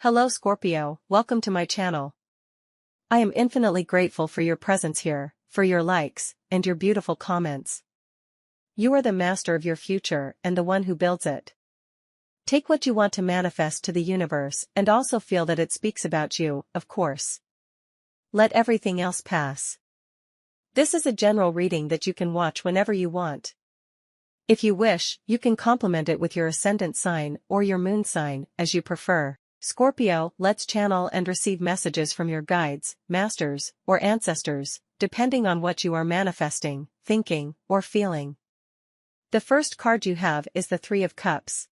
Hello Scorpio, welcome to my channel. I am infinitely grateful for your presence here, for your likes, and your beautiful comments. You are the master of your future and the one who builds it. Take what you want to manifest to the universe and also feel that it speaks about you, of course. Let everything else pass. This is a general reading that you can watch whenever you want. If you wish, you can complement it with your ascendant sign or your moon sign, as you prefer. Scorpio, let's channel and receive messages from your guides, masters, or ancestors, depending on what you are manifesting, thinking, or feeling. The first card you have is the Three of Cups.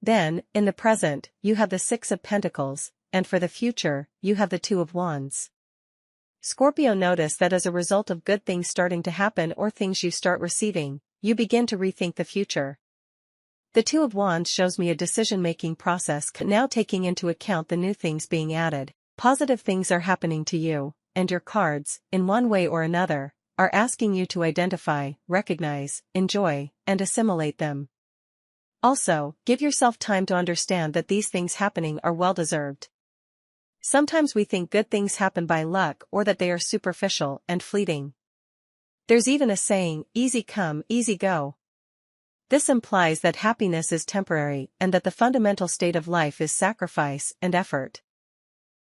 Then, in the present, you have the Six of Pentacles, and for the future, you have the Two of Wands. Scorpio, notice that as a result of good things starting to happen or things you start receiving, you begin to rethink the future. The Two of Wands shows me a decision-making process now taking into account the new things being added. Positive things are happening to you, and your cards, in one way or another, are asking you to identify, recognize, enjoy, and assimilate them. Also, give yourself time to understand that these things happening are well-deserved. Sometimes we think good things happen by luck or that they are superficial and fleeting. There's even a saying, easy come, easy go. This implies that happiness is temporary and that the fundamental state of life is sacrifice and effort.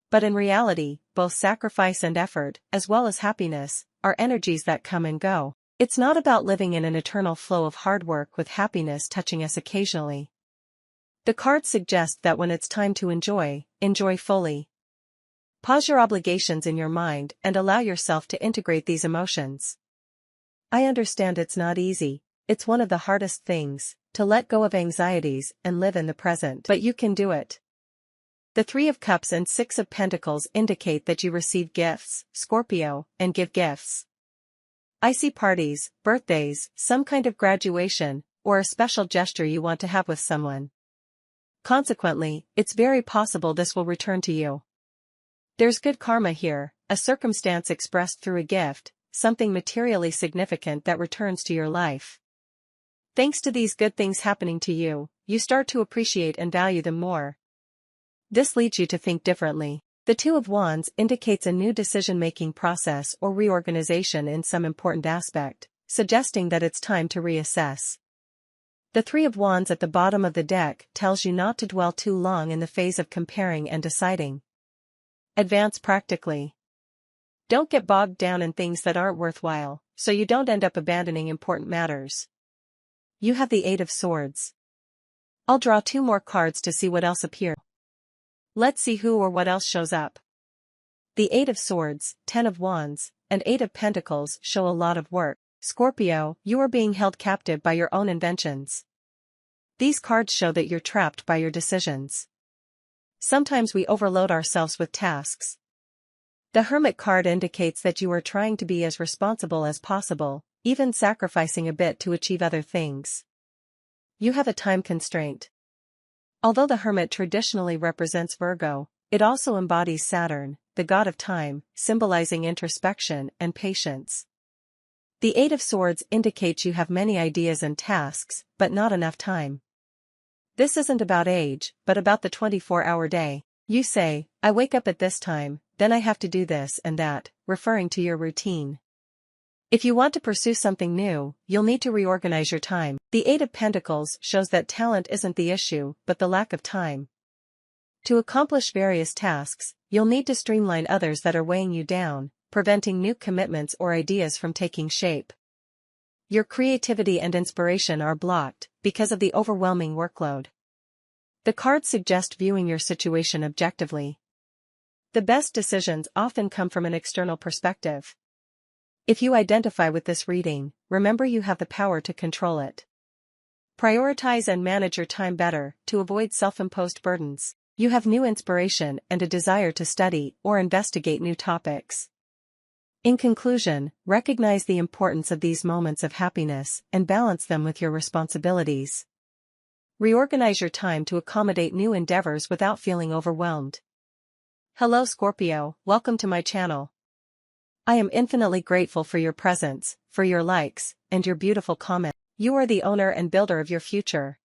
But in reality, both sacrifice and effort, as well as happiness, are energies that come and go. It's not about living in an eternal flow of hard work with happiness touching us occasionally. The cards suggest that when it's time to enjoy, enjoy fully. Pause your obligations in your mind and allow yourself to integrate these emotions. I understand it's not easy, it's one of the hardest things, to let go of anxieties and live in the present, but you can do it. The Three of Cups and Six of Pentacles indicate that you receive gifts, Scorpio, and give gifts. I see parties, birthdays, some kind of graduation, or a special gesture you want to have with someone. Consequently, it's very possible this will return to you. There's good karma here, a circumstance expressed through a gift, something materially significant that returns to your life. Thanks to these good things happening to you, you start to appreciate and value them more. This leads you to think differently. The Two of Wands indicates a new decision-making process or reorganization in some important aspect, suggesting that it's time to reassess. The Three of Wands at the bottom of the deck tells you not to dwell too long in the phase of comparing and deciding. Advance practically. Don't get bogged down in things that aren't worthwhile, so you don't end up abandoning important matters. You have the Eight of Swords. I'll draw two more cards to see what else appears. Let's see who or what else shows up. The Eight of Swords, Ten of Wands, and Eight of Pentacles show a lot of work. Scorpio, you are being held captive by your own inventions. These cards show that you're trapped by your decisions. Sometimes we overload ourselves with tasks. The Hermit card indicates that you are trying to be as responsible as possible, even sacrificing a bit to achieve other things. You have a time constraint. Although the Hermit traditionally represents Virgo, it also embodies Saturn, the god of time, symbolizing introspection and patience. The Eight of Swords indicates you have many ideas and tasks, but not enough time. This isn't about age, but about the 24-hour day. You say, I wake up at this time, then I have to do this and that, referring to your routine. If you want to pursue something new, you'll need to reorganize your time. The Eight of Pentacles shows that talent isn't the issue, but the lack of time. To accomplish various tasks, you'll need to streamline others that are weighing you down, preventing new commitments or ideas from taking shape. Your creativity and inspiration are blocked because of the overwhelming workload. The cards suggest viewing your situation objectively. The best decisions often come from an external perspective. If you identify with this reading, remember you have the power to control it. Prioritize and manage your time better to avoid self-imposed burdens. You have new inspiration and a desire to study or investigate new topics. In conclusion, recognize the importance of these moments of happiness and balance them with your responsibilities. Reorganize your time to accommodate new endeavors without feeling overwhelmed. Hello Scorpio, welcome to my channel. I am infinitely grateful for your presence, for your likes, and your beautiful comments. You are the owner and builder of your future.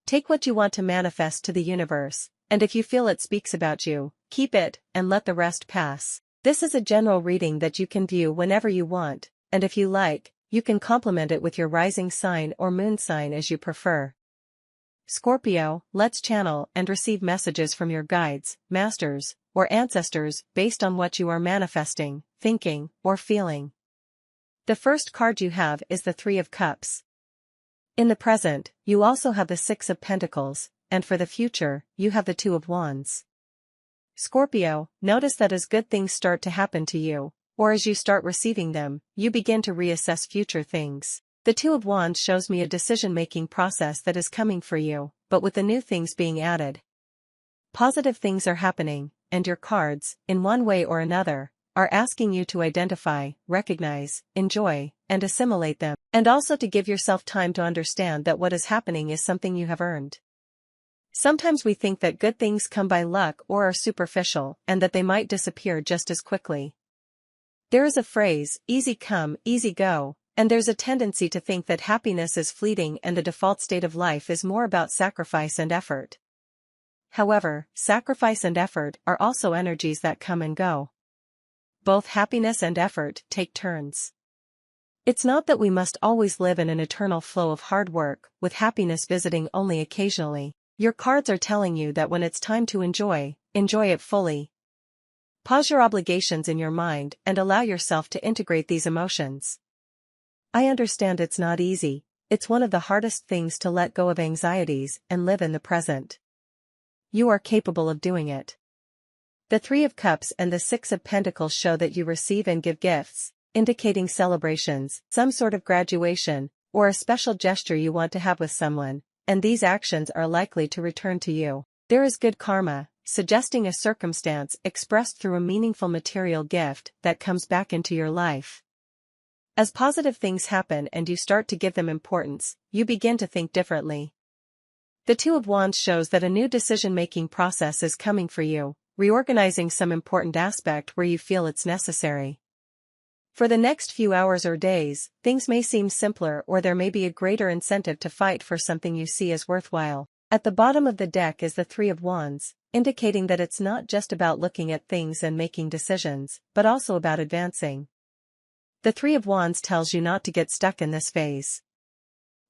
Take what you want to manifest to the universe, and if you feel it speaks about you, keep it, and let the rest pass. This is a general reading that you can view whenever you want, and if you like, you can complement it with your rising sign or moon sign as you prefer. Scorpio, let's channel and receive messages from your guides, masters, or ancestors based on what you are manifesting, thinking, or feeling. The first card you have is the Three of Cups. In the present, you also have the Six of Pentacles, and for the future, you have the Two of Wands. Scorpio, notice that as good things start to happen to you, or as you start receiving them, you begin to reassess future things. The Two of Wands shows me a decision-making process that is coming for you, but with the new things being added. Positive things are happening, and your cards, in one way or another, are asking you to identify, recognize, enjoy, and assimilate them, and also to give yourself time to understand that what is happening is something you have earned. Sometimes we think that good things come by luck or are superficial, and that they might disappear just as quickly. There is a phrase, easy come, easy go, and there's a tendency to think that happiness is fleeting and the default state of life is more about sacrifice and effort. However, sacrifice and effort are also energies that come and go. Both happiness and effort take turns. It's not that we must always live in an eternal flow of hard work, with happiness visiting only occasionally. Your cards are telling you that when it's time to enjoy it fully. Pause your obligations in your mind and allow yourself to integrate these emotions. I understand it's not easy, it's one of the hardest things to let go of anxieties and live in the present. You are capable of doing it. The Three of Cups and the Six of Pentacles show that you receive and give gifts, indicating celebrations, some sort of graduation, or a special gesture you want to have with someone, and these actions are likely to return to you. There is good karma, suggesting a circumstance expressed through a meaningful material gift that comes back into your life. As positive things happen and you start to give them importance, you begin to think differently. The Two of Wands shows that a new decision-making process is coming for you, reorganizing some important aspect where you feel it's necessary. For the next few hours or days, things may seem simpler or there may be a greater incentive to fight for something you see as worthwhile. At the bottom of the deck is the Three of Wands, indicating that it's not just about looking at things and making decisions, but also about advancing. The Three of Wands tells you not to get stuck in this phase.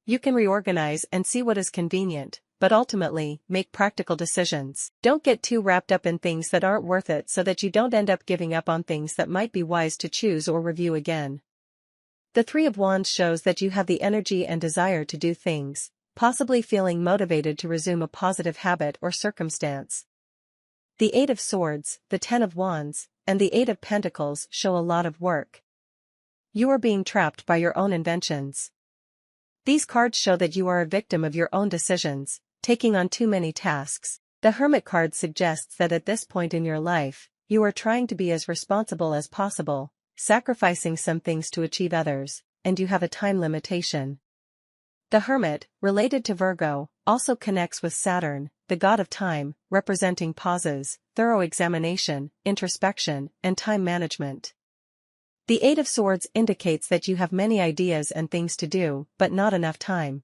You can reorganize and see what is convenient, but ultimately, make practical decisions. Don't get too wrapped up in things that aren't worth it so that you don't end up giving up on things that might be wise to choose or review again. The Three of Wands shows that you have the energy and desire to do things, possibly feeling motivated to resume a positive habit or circumstance. The Eight of Swords, the Ten of Wands, and the Eight of Pentacles show a lot of work. You are being trapped by your own inventions. These cards show that you are a victim of your own decisions, taking on too many tasks. The Hermit card suggests that at this point in your life, you are trying to be as responsible as possible, sacrificing some things to achieve others, and you have a time limitation. The Hermit, related to Virgo, also connects with Saturn, the god of time, representing pauses, thorough examination, introspection, and time management. The Eight of Swords indicates that you have many ideas and things to do, but not enough time.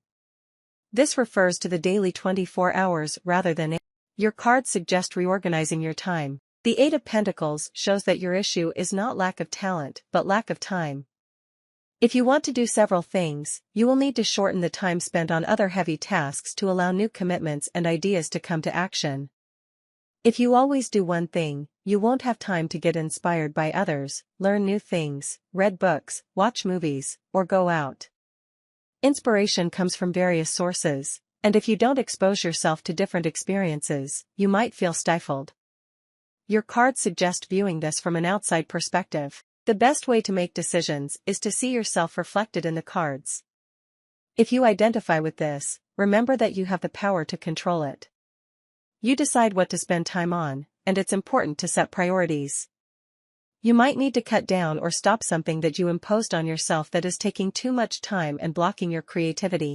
This refers to the daily 24 hours rather than 8. Your cards suggest reorganizing your time. The Eight of Pentacles shows that your issue is not lack of talent, but lack of time. If you want to do several things, you will need to shorten the time spent on other heavy tasks to allow new commitments and ideas to come to action. If you always do one thing, you won't have time to get inspired by others, learn new things, read books, watch movies, or go out. Inspiration comes from various sources, and if you don't expose yourself to different experiences, you might feel stifled. Your cards suggest viewing this from an outside perspective. The best way to make decisions is to see yourself reflected in the cards. If you identify with this, remember that you have the power to control it. You decide what to spend time on, and it's important to set priorities. You might need to cut down or stop something that you imposed on yourself that is taking too much time and blocking your creativity.